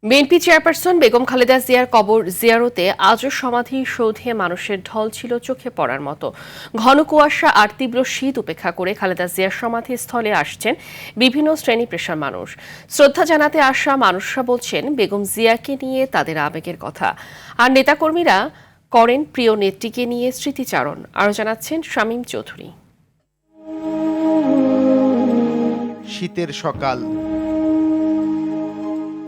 BNP chairperson Begum Khaleda জিয়ার কবর জিয়ারতে আজও সমাধি সৌধে মানুষের ঢল ছিল চোখে পড়ার মতো। ঘন কুয়াশা আর তীব্র শীত উপেক্ষা করে খালেদা জিয়ার সমাধিস্থলে আসছেন বিভিন্ন শ্রেণী পেশার মানুষ। শ্রদ্ধা জানাতে আসা মানুষরা বলছেন বেগম জিয়াকে নিয়ে তাদের আবেগের কথা, আর নেতাকর্মীরা করেন প্রিয় নেত্রীকে নিয়ে স্মৃতিচারণ। আরও জানাচ্ছেন শামীম চৌধুরী। শীতের সকাল,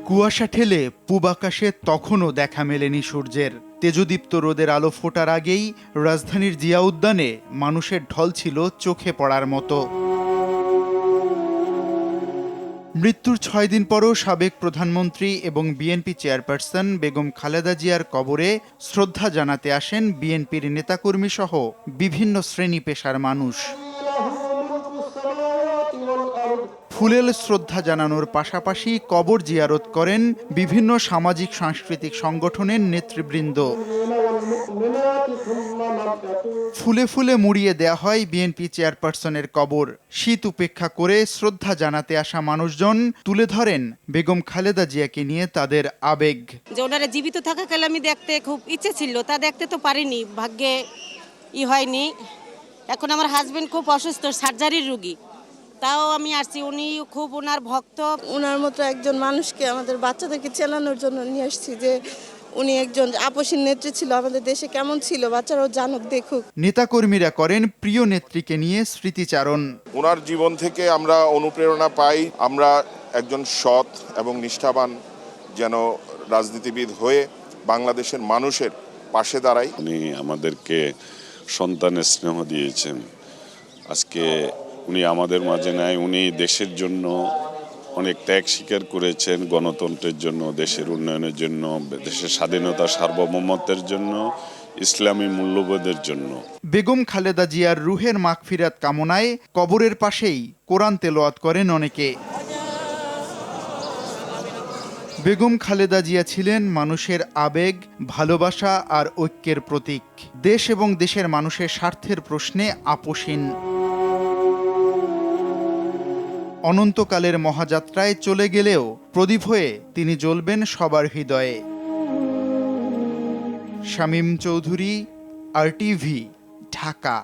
কুয়াশা ঠেলে পূব আকাশে তখনও দেখা মেলেনি সূর্যের। তেজদীপ্ত রোদের আলো ফোটার আগেই রাজধানীর জিয়া উদ্যানে মানুষের ঢল ছিল চোখে পড়ার মতো। মৃত্যুর 6 দিন পরও সাবেক প্রধানমন্ত্রী এবং বিএনপি চেয়ারপারসন বেগম খালেদা জিয়ার কবরে শ্রদ্ধা জানাতে আসেন বিএনপির নেতাকর্মী সহ বিভিন্ন শ্রেণী পেশার মানুষ। ফুলেল শ্রদ্ধা জানানোর পাশাপাশি কবর জিয়ারত করেন বিভিন্ন সামাজিক সাংস্কৃতিক সংগঠনের নেতৃবৃন্দ। ফুলে ফুলে মুড়িয়ে দেয়া হয় বিএনপি চেয়ারপারসনের কবর। শীত উপেক্ষা করে শ্রদ্ধা জানাতে আসা মানুষজন তুলে ধরেন বেগম খালেদা জিয়াকে নিয়ে তাদের আবেগ। যে ওনারা জীবিত থাকাকালে আমি দেখতে খুব ইচ্ছে ছিল, তা দেখতে তো পারিনি, ভাগ্যে হয়নি। এখন আমার হাজবেন্ড খুব অসুস্থ, সার্জারির রোগী, তাও আমি আসছি। উনি খুব ওনার ভক্ত। ওনার মতো একজন মানুষকে আমাদের বাচ্চাদেরকে চেনানোর জন্য নিয়ে আসছি, যে উনি একজন আপসীন নেত্রী ছিল, আমাদের দেশে কেমন ছিল বাচ্চারাও জানুক, দেখুক। নেতাকর্মীরা করেন প্রিয় নেত্রীকে নিয়ে স্মৃতিচারণ। ওনার জীবন থেকে আমরা অনুপ্রেরণা পাই। আমরা একজন সৎ এবং নিষ্ঠাবান যেন রাজনীতিবিদ হয়ে বাংলাদেশের মানুষের পাশে দাঁড়াই। উনি আমাদেরকে সন্তানের স্নেহ দিয়েছেন। আজকে উনি আমাদের মাঝে নাই। উনি দেশের জন্য অনেক ত্যাগ স্বীকার করেছেন, গণতন্ত্রের জন্য, দেশের উন্নয়নের জন্য, দেশের স্বাধীনতা সার্বভৌমত্বের জন্য, ইসলামী মূল্যবোধের জন্য। বেগম খালেদা জিয়ার রুহের মাগফিরাত কামনায় কবরের পাশেই কোরআন তেলাওয়াত করেন অনেকে। বেগম খালেদা জিয়া ছিলেন মানুষের আবেগ, ভালোবাসা আর ঐক্যের প্রতীক। দেশ এবং দেশের মানুষের স্বার্থের প্রশ্নে আপোষহীন। অনন্তকালের মহাযাত্রায় চলে গেলেও প্রদীপ হয়ে তিনি জ্বলবেন সবার হৃদয়ে। শামীম চৌধুরী, RTV, ঢাকা।